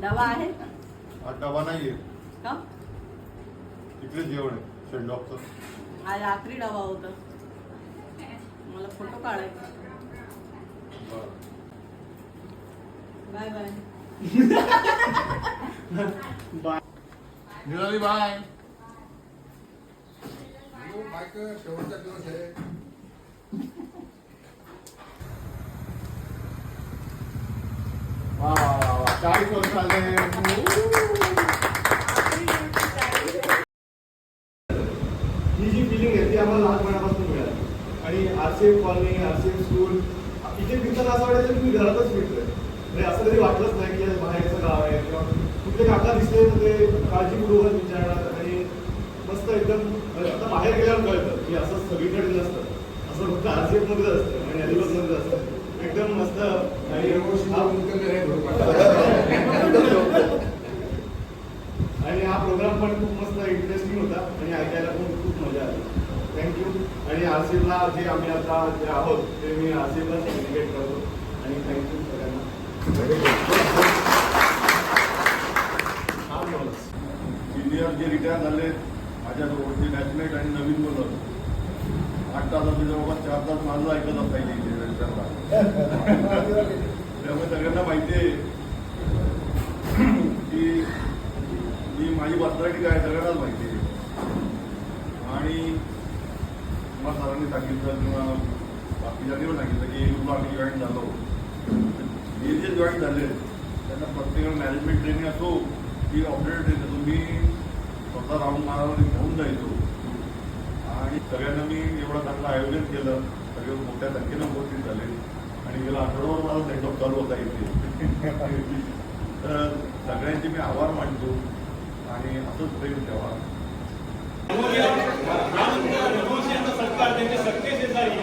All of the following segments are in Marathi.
डबा आहे हा डबा नाहीये का? तिकडे जेवण आहे सेंडॉकचं. आज रात्री डबा होता. मला फोटो काढायचा. Bye bye. Bye Nirali bye. शेवटचा दिवस आहे. वा वा वा वा 40 वर्ष आले. ही जी फिलिंग आहे ती आम्हाला लहानपणापासून मिळाली. आणि आरसीएफ कॉलनी, आरसीएफ स्कूल इथे फिरताना असं वाटायचं की मी घरातच फिरतोय. म्हणजे असं कधी वाटलंच नाही की बाहेरचं गाव आहे किंवा कुठले काका दिसले तर ते काळजीपूर्वक विचारणार. आणि मस्त एकदम आता बाहेर गेल्यावर कळतं की असं सगळीकडे नसतं, असं फक्त आरसीएफ मध्येच असतं आणि अलिबाग मध्येच असतं. एकदम मस्त. आणि हा प्रोग्राम पण खूप मस्त इंटरेस्टिंग होता आणि ऐकायला पण खूप मजा आली. थँक्यू. आणि आरसीएफला जे आम्ही आता जे आहोत ते मी आरसीएफला डेडिकेट करतो. आणि थँक्यू सगळ्यांना. सिनियर जे रिटायर झाले माझ्या जवळचे बॅचमेट आणि नवीन मुलं 8 तासाचे जवळपास 4 तास माझं ऐकत असायचे विचारला. त्यामुळे सगळ्यांना माहिती आहे की मी माझी पर्सनॅलिटी काय सगळ्यांनाच माहिती आहे. आणि मला सरांनी सांगितलं किंवा बाकीच्यांनी पण सांगितलं की युजला आम्ही जॉईन झालो. हे जे जॉईन झाले त्यांना प्रत्येकाला मॅनेजमेंट ट्रेनिंग असो की ऑपरेटर ट्रेनिंग असो मी स्वतः राऊंड मारावर घेऊन जायचो. आणि सगळ्यांना मी एवढं चांगलं आयोजन केलं. सगळे मोठ्या संख्येनं उपस्थित झाले आणि गेल्या आठवड्यावर मला सेंडऑफ चालू होता इथे. तर सगळ्यांचे मी आभार मानतो आणि असंच प्रेम ठेवा. सरकार त्यांचे सत्य शेजारी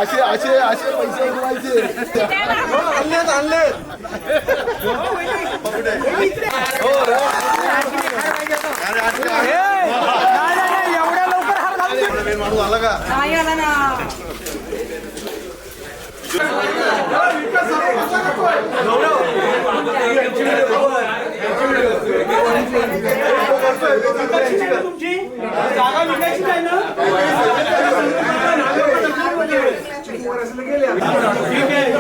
असे असे असे पैसे उडवायचे आणलेत एवढ्या लवकर हार घालतोय. माणूस आला का नाही आला ना. तुमची जागा विकायची आहे ना. ठीक आहे.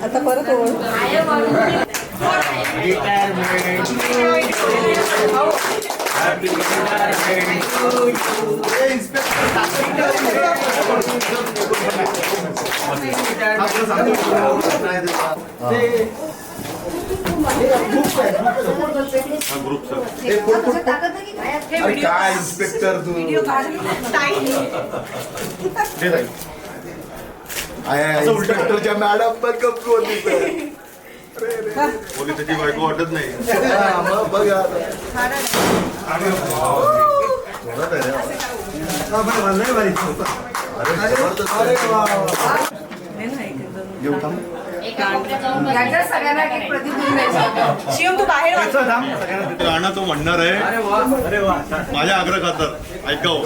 आता परत काय इन्स्पेक्टर तू इन्स्पेक्टरच्या मॅडम पण कप पोलिसाची बायको वाटत नाही बघा सगळ्यांना एक प्रतिनिधी द्यायचा. शिवम तू बाहेर गाणं तो म्हणणार आहे माझ्या आग्रह खातर ऐकावं.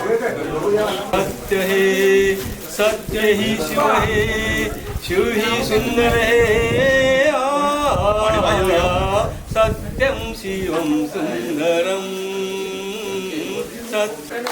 सत्य ही शिव हे शिव ही सुंदर हे सत्यम शिवम सुंदरम सत्य